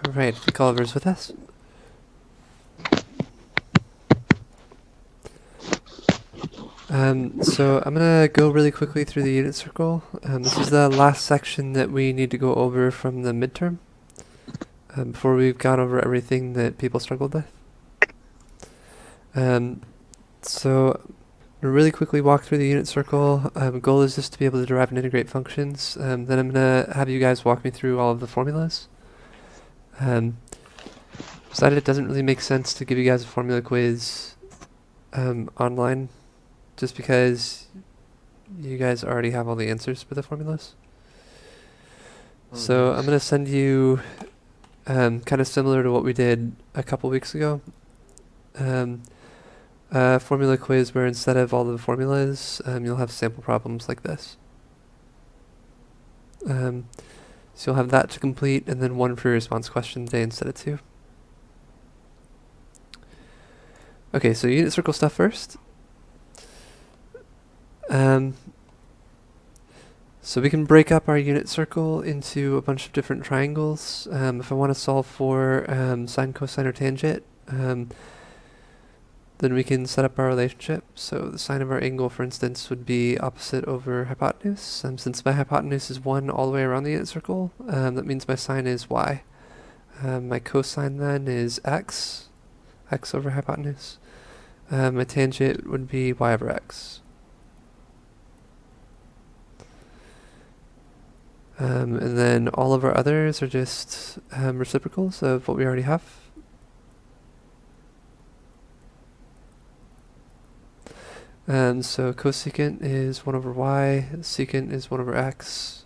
Alright, I think Oliver's with us. So I'm gonna go really quickly through the unit circle. This is the last section that we need to go over from the midterm, before we've gone over everything that people struggled with. So I'm gonna really quickly walk through the unit circle. Goal is just to be able to derive and integrate functions. Then I'm gonna have you guys walk me through all of the formulas. Decided it doesn't really make sense to give you guys a formula quiz online, just because you guys already have all the answers for the formulas. So I'm going to send you, kind of similar to what we did a couple weeks ago, a formula quiz where instead of all the formulas, you'll have sample problems like this. So you'll have that to complete, and then one free response question today instead of two. Okay, so unit circle stuff first. So we can break up our unit circle into a bunch of different triangles. If I want to solve for sine, cosine, or tangent, then we can set up our relationship. So the sine of our angle, for instance, would be opposite over hypotenuse. Since my hypotenuse is 1 all the way around the unit circle, that means my sine is y. My cosine then is x over hypotenuse. My tangent would be y over x. And then all of our others are just reciprocals of what we already have. And so cosecant is 1 over y, secant is 1 over x.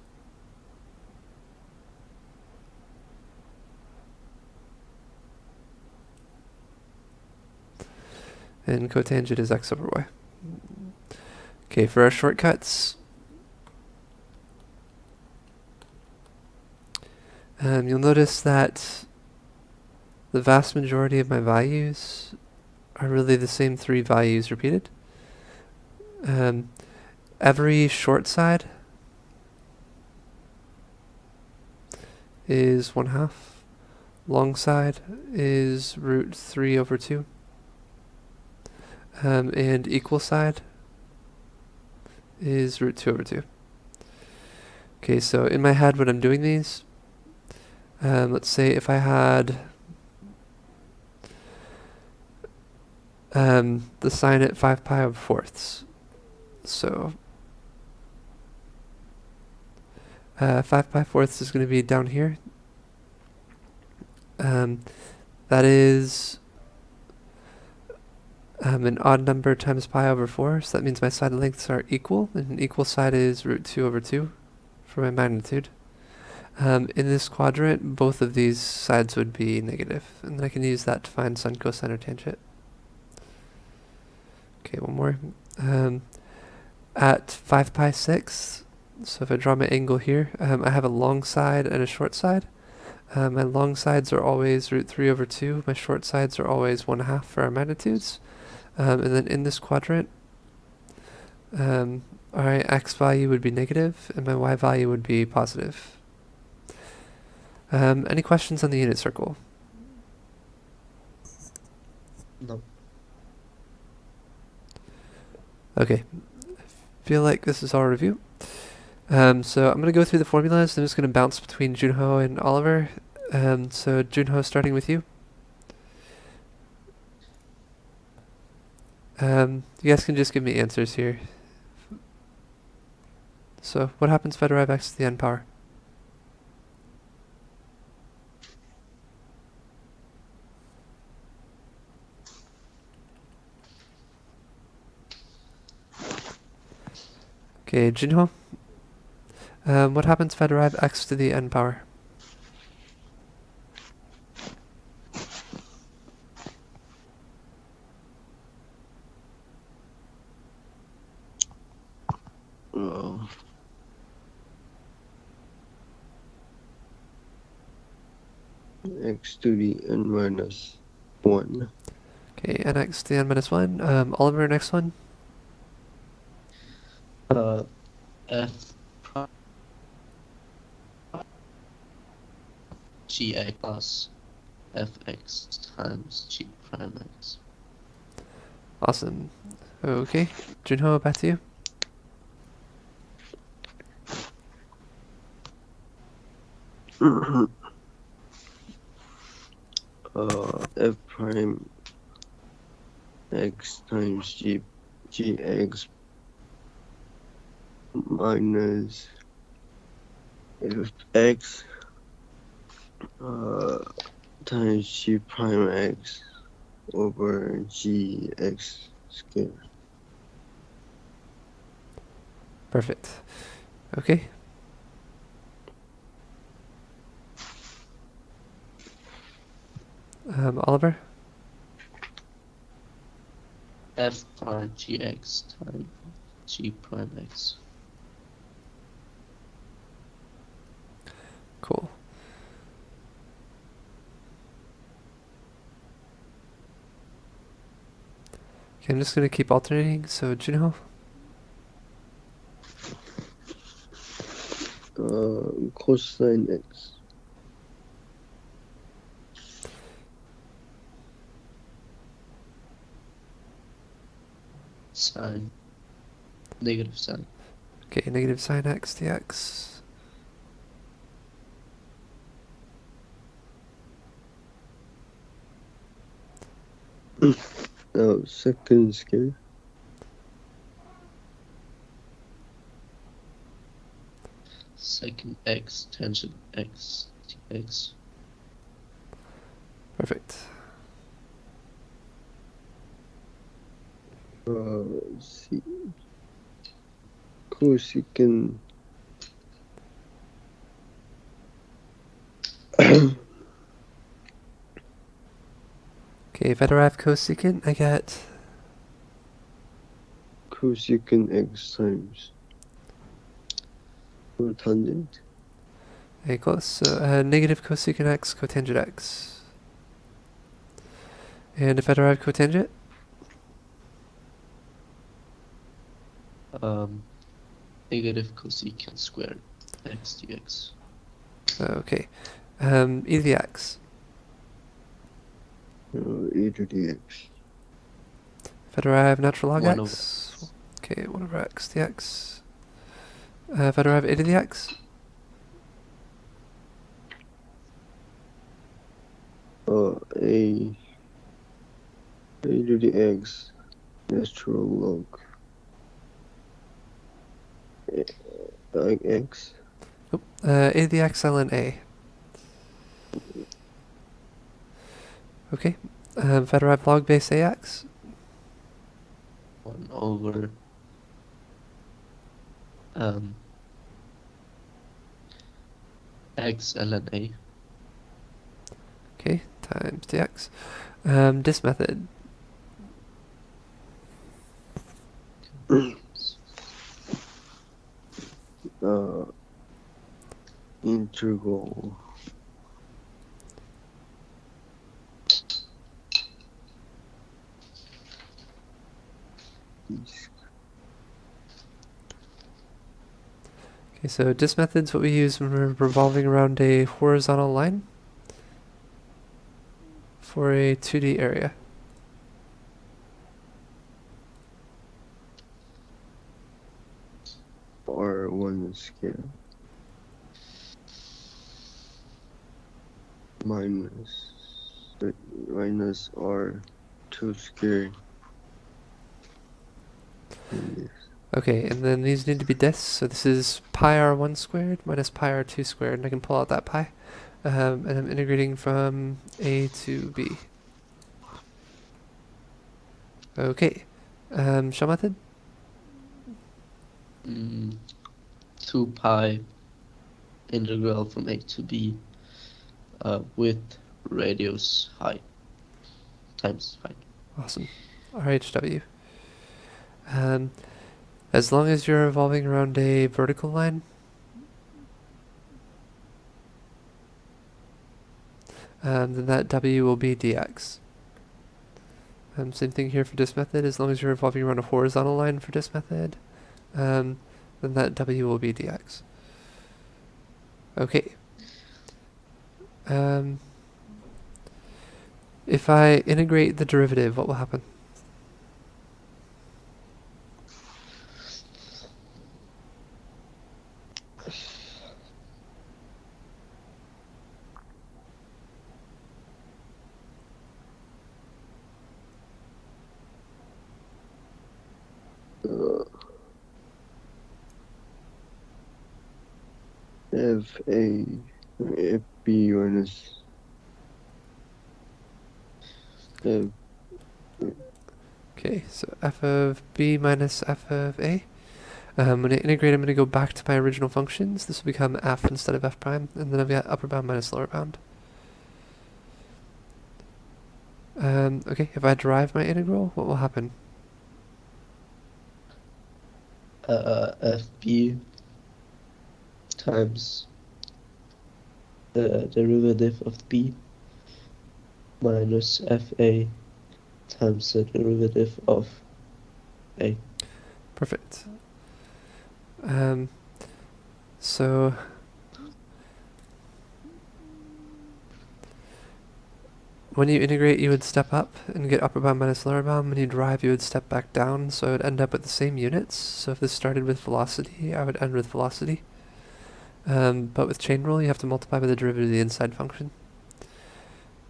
And cotangent is x over y. Okay, for our shortcuts, you'll notice that the vast majority of my values are really the same 3 values repeated. Every short side is 1/2. Long side is root 3 over 2. And equal side is root 2 over 2. Okay, so in my head when I'm doing these, let's say if I had the sign at 5 pi over fourths. So 5 pi fourths is going to be down here. That is an odd number times pi over 4, so that means my side lengths are equal, and an equal side is root 2 over 2 for my magnitude. In this quadrant, both of these sides would be negative, and I can use that to find sine, cosine, or tangent. Okay, one more. At 5 pi 6, so if I draw my angle here, I have a long side and a short side. My long sides are always root 3 over 2. My short sides are always 1/2 for our magnitudes. And then in this quadrant, our x value would be negative, and my y value would be positive. Any questions on the unit circle? No. Okay. I feel like this is our review. So I'm going to go through the formulas. I'm just going to bounce between Junho and Oliver. So Junho, starting with you. You guys can just give me answers here. So what happens if I derive x to the n power? Okay, Junho. What happens if I derive x to the n power? X to the n minus 1. Okay, nx to the n minus 1. Oliver, next one. F gx plus fx times g prime x. Awesome. Okay, Junho, back to you. F prime x times gx minus fx times g prime x over gx squared. Perfect. Okay. Oliver? F prime gx times g prime x. Cool. Okay, I'm just going to keep alternating. So, Junho? Cosine x. Sine. Negative sine. Okay, negative sine x dx. Second square. Second x tangent x dx. Perfect. See. Cosecant. Okay, if I derive cosecant, I get Cosecant x times cotangent. a close. So, negative cosecant x cotangent x. And if I derive cotangent? Negative cosecant squared x dx. Okay. E to the x. E to the x. If I derive natural log 1 x. Okay, 1 over x dx. If I derive a to the x. A to the x natural log x. Oh, a to the x ln a. Okay. If I derive log base ax. 1 over x ln a. Okay, times dx. This method. Integral Okay, so this method's what we use when we're revolving around a horizontal line for a 2D area. R1 square minus R2 square. Okay, and then these need to be this. So this is pi r1 squared minus pi r2 squared, and I can pull out that pi. And I'm integrating from a to b. Okay. Shell method? 2 pi integral from a to b with radius height times height. Awesome. RHW. As long as you're revolving around a vertical line, then that w will be dx. Same thing here for this method. As long as you're revolving around a horizontal line for this method, then that w will be dx. Okay. If I integrate the derivative, what will happen? FA, FB minus F. Okay, so f of b minus f of a. When I integrate, I'm going to go back to my original functions. This will become f instead of f prime, and then I've got upper bound minus lower bound. Okay, if I derive my integral, what will happen? FB times the derivative of b minus FA times the derivative of a. Perfect. So when you integrate, you would step up and get upper bound minus lower bound. When you derive, you would step back down, so I would end up with the same units. So if this started with velocity, I would end with velocity. But with chain rule, you have to multiply by the derivative of the inside function.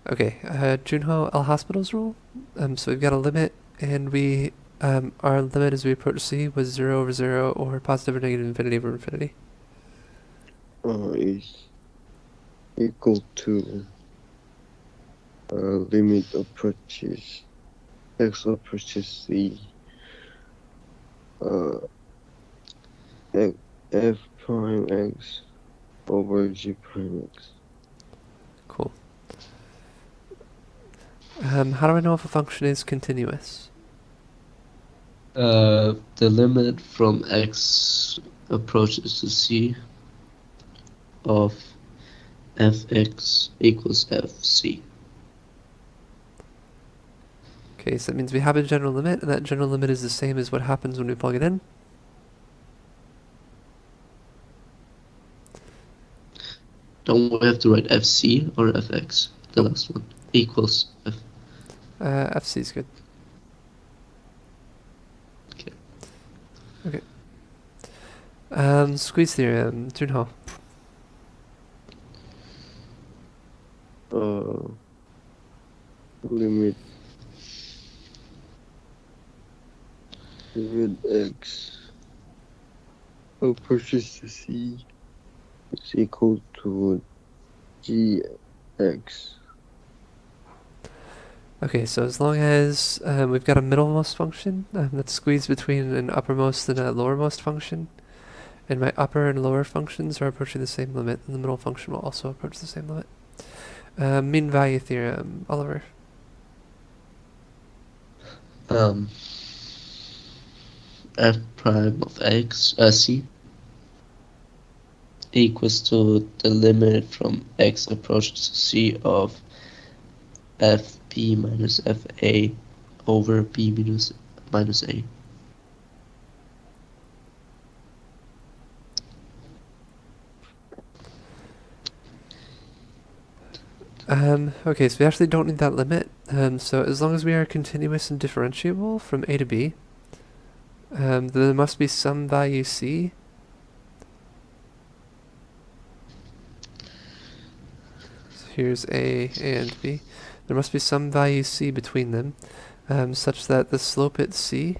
Okay, Junho L Hospital's rule. So we've got a limit, and our limit as we approach C was 0 over 0 or positive or negative infinity over infinity. Is equal to limit approaches x approaches c f prime x over g prime x. Cool. How do I know if a function is continuous? The limit from x approaches to c of fx equals fc. Okay, so that means we have a general limit, and that general limit is the same as what happens when we plug it in. Don't we have to write fc or fx? The last one equals f. FC is good. Okay. Okay. Squeeze theorem, Junho. Limit x approaches to c is equal to gx. Okay, so as long as we've got a middlemost function that's squeezed between an uppermost and a lowermost function, and my upper and lower functions are approaching the same limit, and the middle function will also approach the same limit. Mean value theorem, Oliver. F prime of x c equals to the limit from x approaches to c of fb minus fa over b minus a. Okay, so we actually don't need that limit. So as long as we are continuous and differentiable from a to b, then there must be some value c. So here's a and b. There must be some value c between them, such that the slope at c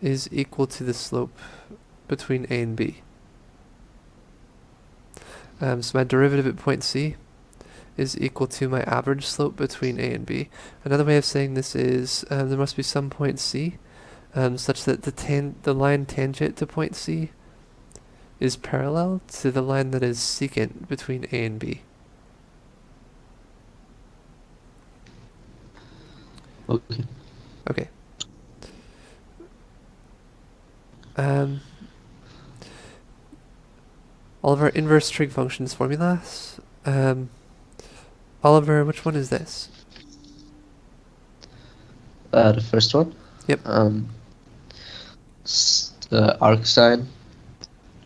is equal to the slope between a and b. So my derivative at point c is equal to my average slope between a and b. Another way of saying this is there must be some point c such that the line tangent to point c is parallel to the line that is secant between a and b. Okay. Okay. All of our inverse trig functions formulas. Oliver, which one is this? The first one. Yep. The arcsine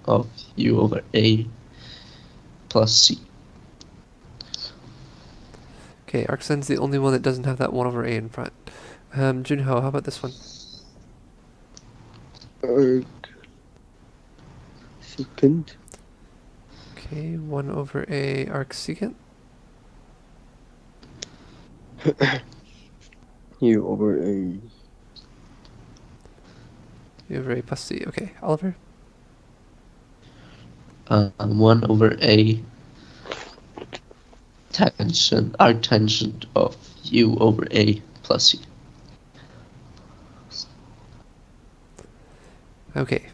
of u over a plus c. Okay, arcsine's the only one that doesn't have that 1 over a in front. Junho, how about this one? Arc secant. Okay, 1 over a arcsecant. U over A. U over a plus c. Okay, Oliver? 1 over a tangent, arctangent of u over a plus c. Okay.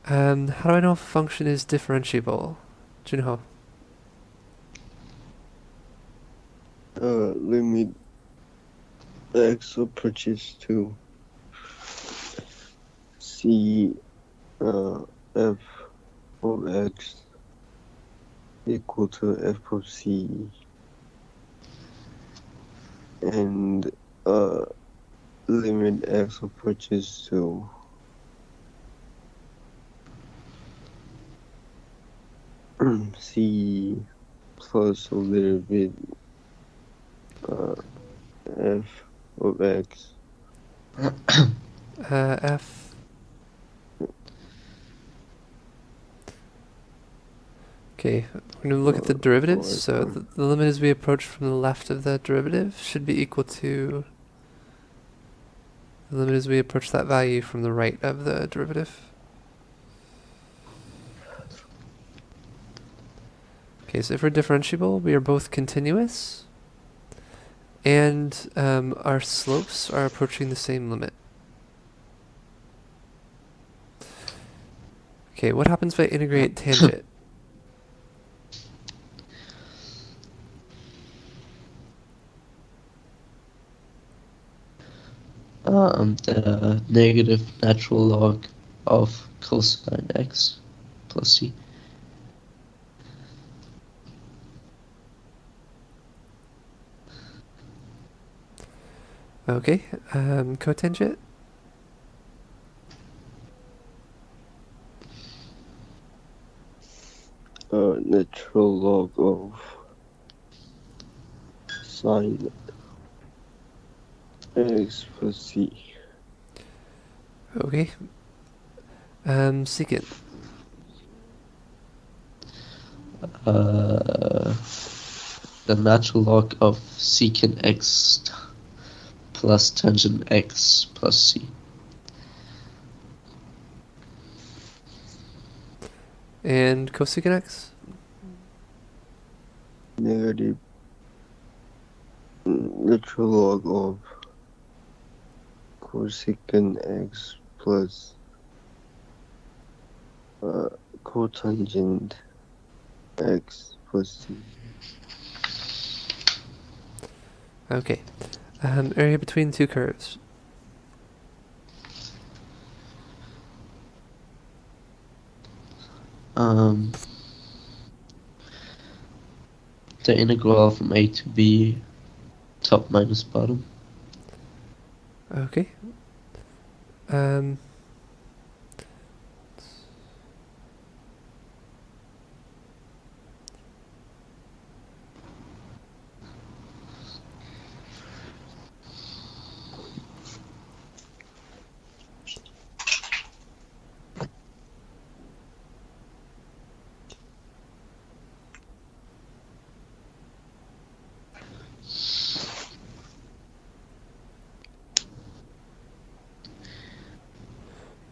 How do I know if a function is differentiable? Junho? Limit x approaches to C f of x equal to f of c, and limit x approaches to c plus a little bit f of x. F. Okay, we're going to look at the derivatives. So the limit as we approach from the left of the derivative should be equal to the limit as we approach that value from the right of the derivative. Okay, so if we're differentiable, we are both continuous, and our slopes are approaching the same limit. Okay, what happens if I integrate tangent? The negative natural log of cosine x plus c. Okay, cotangent? Natural log of sine x plus c. Okay. Secant? The natural log of secant x plus tangent x plus c. And cosecant x? Negative natural log of cosecant x plus cotangent x plus c. Okay. Area between two curves? The integral from a to b, top minus bottom. Okay. Um,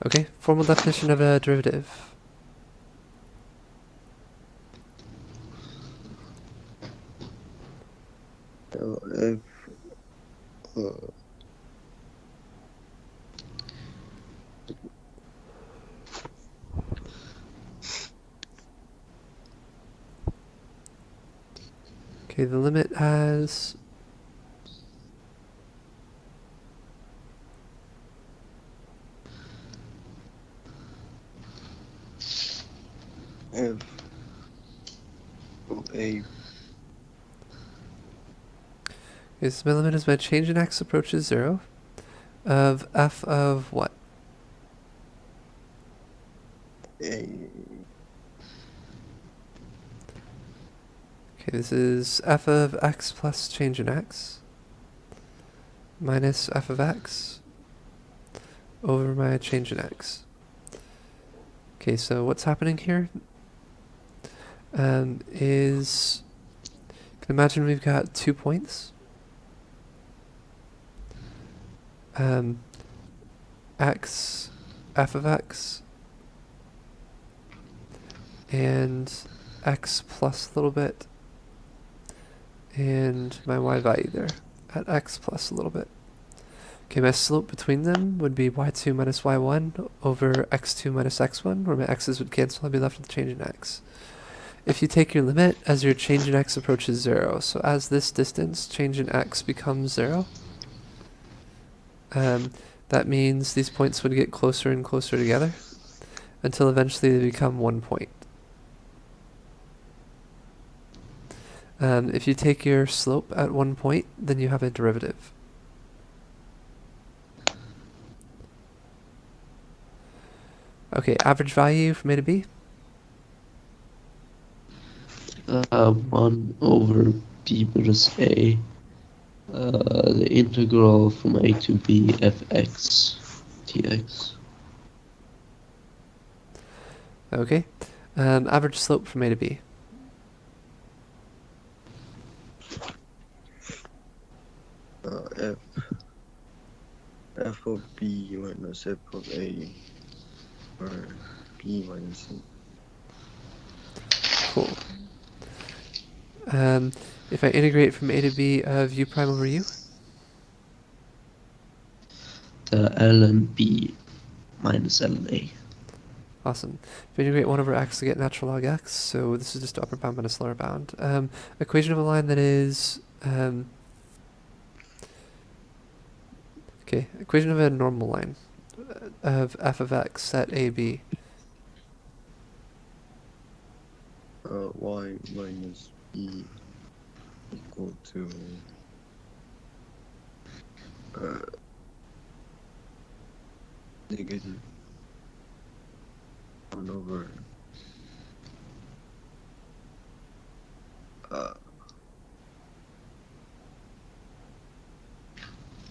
okay, formal definition of a derivative. F Okay, the limit has F of A is my limit as my change in x approaches 0 of f of what? A Okay, Okay, this is f of x plus change in x minus f of x over my change in x. Okay, so what's happening here is, you can imagine we've got 2 points. X, f of x, and x plus a little bit, and my y value there at x plus a little bit. Okay, my slope between them would be y2 minus y1 over x2 minus x1, where my x's would cancel. I'd be left with change in x. If you take your limit as your change in x approaches 0, so as this distance, change in x becomes 0, that means these points would get closer and closer together until eventually they become 1 point. If you take your slope at 1 point, then you have a derivative. Okay, average value from A to B? 1 over b minus a. The integral from a to b fx dx. Okay. Average slope from A to B. F of B minus F of A, or B minus A. Cool. If I integrate from A to B of u prime over u? The ln b minus ln a. Awesome. If I integrate 1 over x to get natural log x, so this is just upper bound minus lower bound. Equation of a line that is... okay, equation of a normal line of f of x at AB. Y minus B equal to negative 1 over the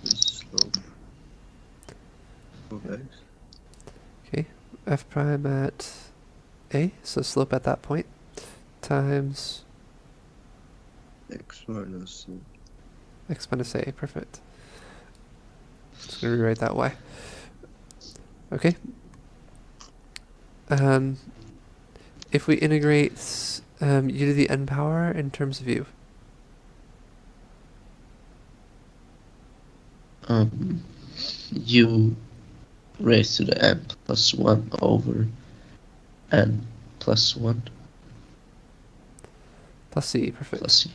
slope of x. Okay, f prime at A, so slope at that point, times X minus C. x minus A, perfect. Just going to rewrite that y. Okay. If we integrate u to the n power in terms of u. U raised to the n plus 1 over n plus 1 Plus c, perfect. plus c.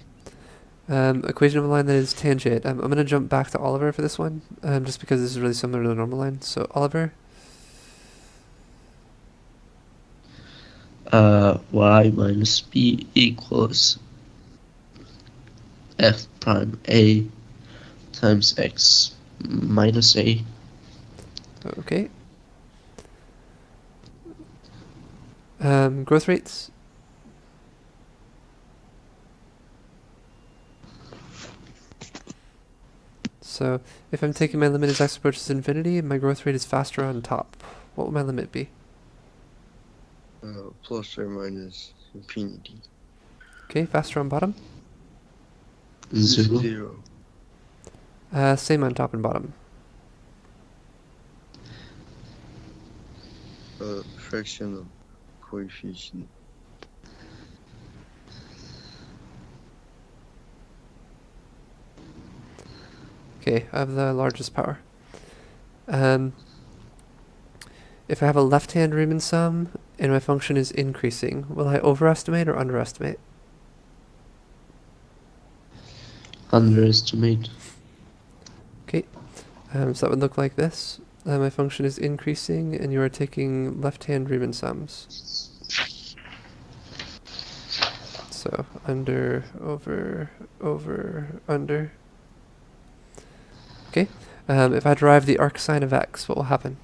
Equation of a line that is tangent. I'm going to jump back to Oliver for this one, just because this is really similar to the normal line. So Oliver, Y minus b equals f prime a times x minus a. okay. Growth rates. So if I'm taking my limit as x approaches infinity and my growth rate is faster on top, what will my limit be? Plus or minus infinity. Okay, faster on bottom. 0. Same on top and bottom. Fractional coefficient. Okay, I have the largest power. If I have a left-hand Riemann sum and my function is increasing, will I overestimate or underestimate? Underestimate. Okay, so that would look like this. My function is increasing and you are taking left-hand Riemann sums. So under, over, under. Okay, if I derive the arc sine of x, what will happen?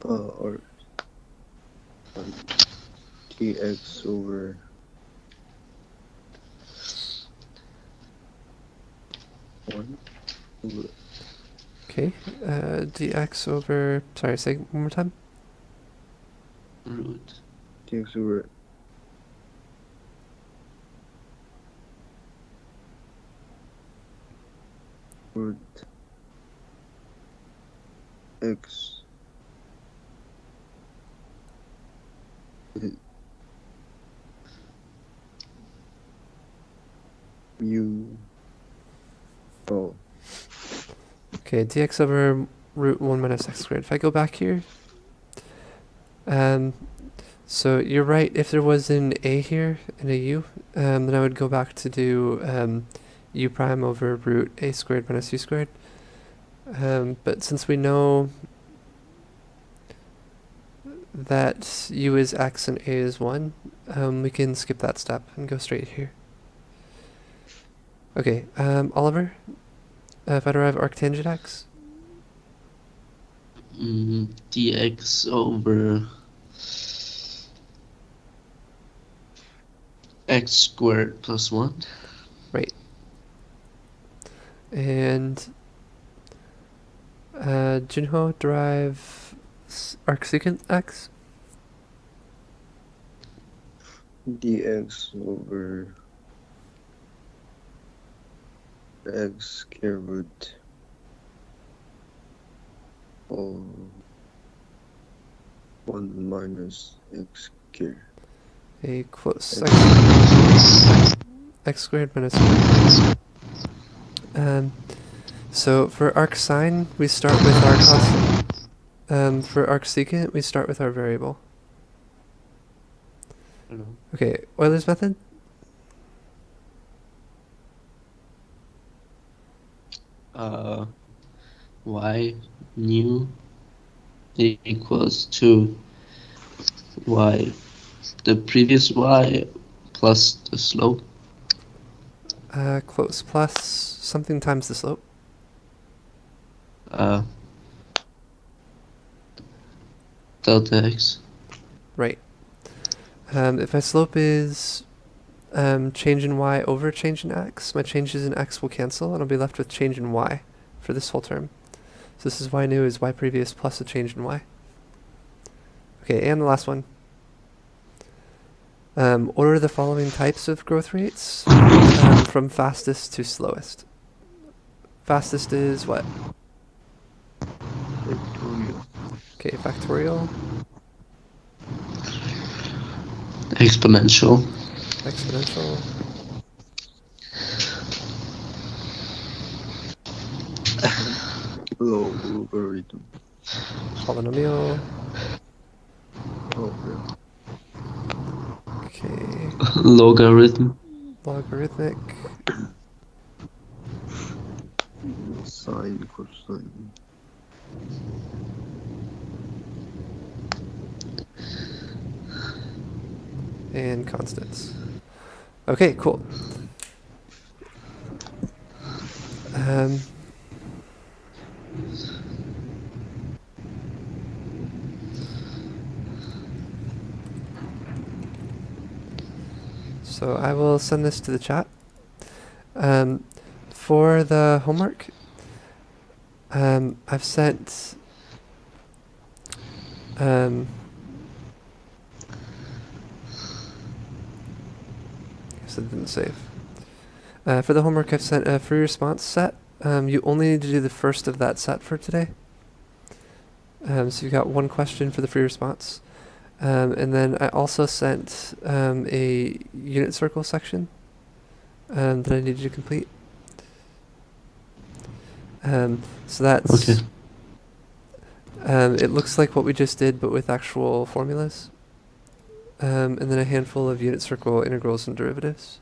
or dx over one over Okay, dx over, sorry, say one more time. root dx over root x mu. Oh, Okay, dx over root 1 minus x squared. If I go back here, so you're right, if there was an a here and a u, then I would go back to do u prime over root a squared minus u squared. But since we know that u is x and a is 1, we can skip that step and go straight here. Okay, Oliver, if I derive arctangent x, dx over x squared plus 1. right. And Junho, derive arcsecant x. dx over x square root of 1 minus x squared. A close x squared minus 1. So for arcsine, we start with our constant. For arcsecant, we start with our variable. Hello. Okay, Euler's method? Y new equals to y, the previous y plus the slope. Close. Plus something times the slope. Delta x. Right. If my slope is change in y over change in x, my changes in x will cancel, and I'll be left with change in y for this whole term. So this is y new is y previous plus a change in y. Okay, and the last one. Order the following types of growth rates from fastest to slowest. Fastest is what? Factorial. Okay, factorial, Exponential. exponential, Logarithm. polynomial. Oh, yeah. Okay, Logarithm. logarithmic, Sine, cosine. and constants. Okay, cool. So I will send this to the chat. For the homework, I've sent I guess it didn't save. For the homework, I've sent a free response set. You only need to do the first of that set for today. So you've got one question for the free response. And then I also sent a unit circle section that I need you to complete. So that's... Okay. It looks like what we just did, but with actual formulas. And then a handful of unit circle integrals and derivatives.